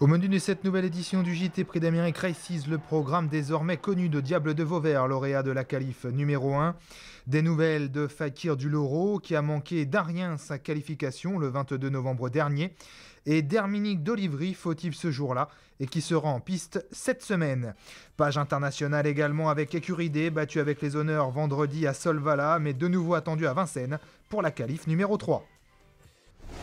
Au menu de cette nouvelle édition du JT Prix d'Amérique Races, le programme désormais connu de Diable de Vauvert, lauréat de la qualif numéro 1. Des nouvelles de Fakir du Loro, qui a manqué d'un rien sa qualification le 22 novembre dernier, et d'Herminique d'Olivry, fautif ce jour-là, et qui sera en piste cette semaine. Page internationale également avec Écuridé, battu avec les honneurs vendredi à Solvala, mais de nouveau attendu à Vincennes pour la qualif numéro 3.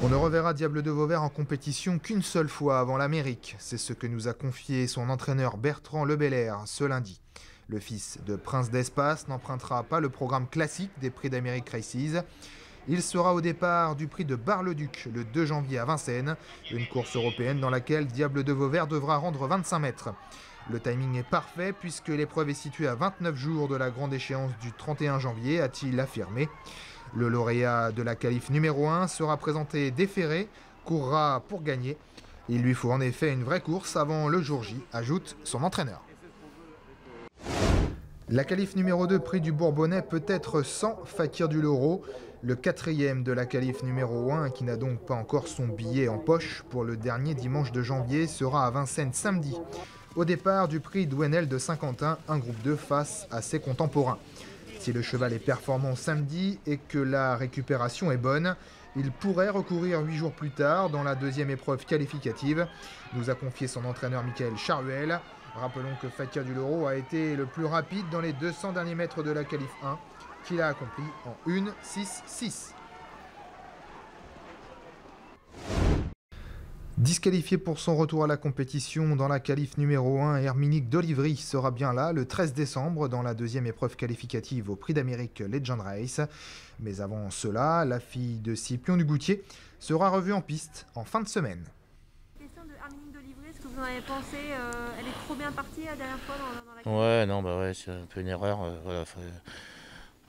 On ne reverra Diable de Vauvert en compétition qu'une seule fois avant l'Amérique. C'est ce que nous a confié son entraîneur Bertrand Lebelair ce lundi. Le fils de Prince d'Espace n'empruntera pas le programme classique des Prix d'Amérique Races. Il sera au départ du prix de Bar-le-Duc le 2 janvier à Vincennes, une course européenne dans laquelle Diable de Vauvert devra rendre 25 mètres. Le timing est parfait puisque l'épreuve est située à 29 jours de la grande échéance du 31 janvier, a-t-il affirmé. Le lauréat de la qualif numéro 1 sera présenté déféré, courra pour gagner. Il lui faut en effet une vraie course avant le jour J, ajoute son entraîneur. La qualif numéro 2 prix du Bourbonnais peut être sans Fakir du Loro, le quatrième de la qualif numéro 1 qui n'a donc pas encore son billet en poche pour le dernier dimanche de janvier sera à Vincennes samedi. Au départ du prix Douenel de Saint-Quentin, un groupe 2 face à ses contemporains. Si le cheval est performant samedi et que la récupération est bonne, il pourrait recourir 8 jours plus tard dans la deuxième épreuve qualificative, nous a confié son entraîneur Michael Charuel. Rappelons que Fakir du Loro a été le plus rapide dans les 200 derniers mètres de la qualif 1, qu'il a accompli en 1:06:6. Disqualifié pour son retour à la compétition dans la qualif numéro 1, Herminique d'Olivry sera bien là le 13 décembre dans la deuxième épreuve qualificative au Prix d'Amérique Legend Race. Mais avant cela, la fille de Scipion du Goutier sera revue en piste en fin de semaine. Question de Herminique d'Olivry, est-ce que vous en avez pensé elle est trop bien partie la dernière fois dans la qualif. Ouais, non, bah ouais, c'est un peu une erreur. Voilà,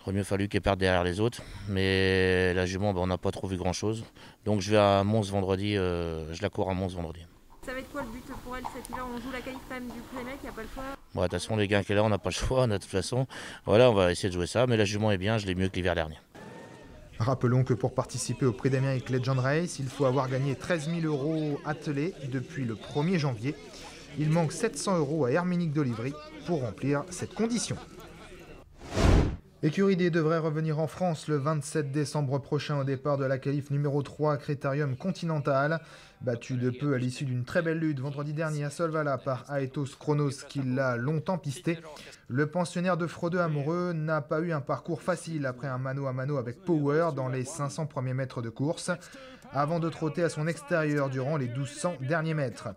aurait mieux fallu qu'elle perde derrière les autres. Mais la jument, on n'a pas trop vu grand-chose. Donc je vais à Mons vendredi, je la cours à Mons vendredi. Ça va être quoi le but pour elle cet hiver? On joue la qualif quand même du Prix d'Amérique, il n'y a pas le choix. Bon, de toute façon, les gains qu'elle a, on n'a pas le choix, de toute façon. Voilà, on va essayer de jouer ça. Mais la jument est bien, je l'ai mieux que l'hiver dernier. Rappelons que pour participer au Prix d'Amérique Legend Race, il faut avoir gagné 13 000 € attelés depuis le 1er janvier. Il manque 700 € à Herminique d'Olivry pour remplir cette condition. Écuridé devrait revenir en France le 27 décembre prochain au départ de la qualif numéro 3 Critérium Continental. Battu de peu à l'issue d'une très belle lutte vendredi dernier à Solvala par Aetos Chronos qui l'a longtemps pisté, le pensionnaire de Freudeux amoureux n'a pas eu un parcours facile après un mano à mano avec Power dans les 500 premiers mètres de course, avant de trotter à son extérieur durant les 1200 derniers mètres.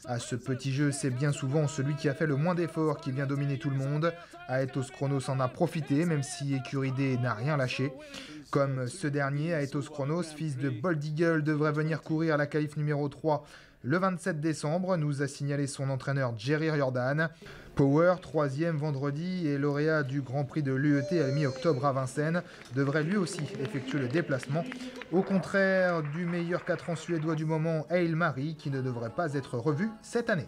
À ce petit jeu, c'est bien souvent celui qui a fait le moins d'efforts qui vient dominer tout le monde. Aetos Chronos en a profité, même si Écuridé n'a rien lâché. Comme ce dernier, Aetos Chronos, fils de Bold Eagle, devrait venir courir à la qualif numéro 3 le 27 décembre, nous a signalé son entraîneur Jerry Riordan. Power, troisième vendredi et lauréat du Grand Prix de l'UET à mi-octobre à Vincennes, devrait lui aussi effectuer le déplacement. Au contraire du meilleur 4 ans suédois du moment, Eil Marie, qui ne devrait pas être revu cette année.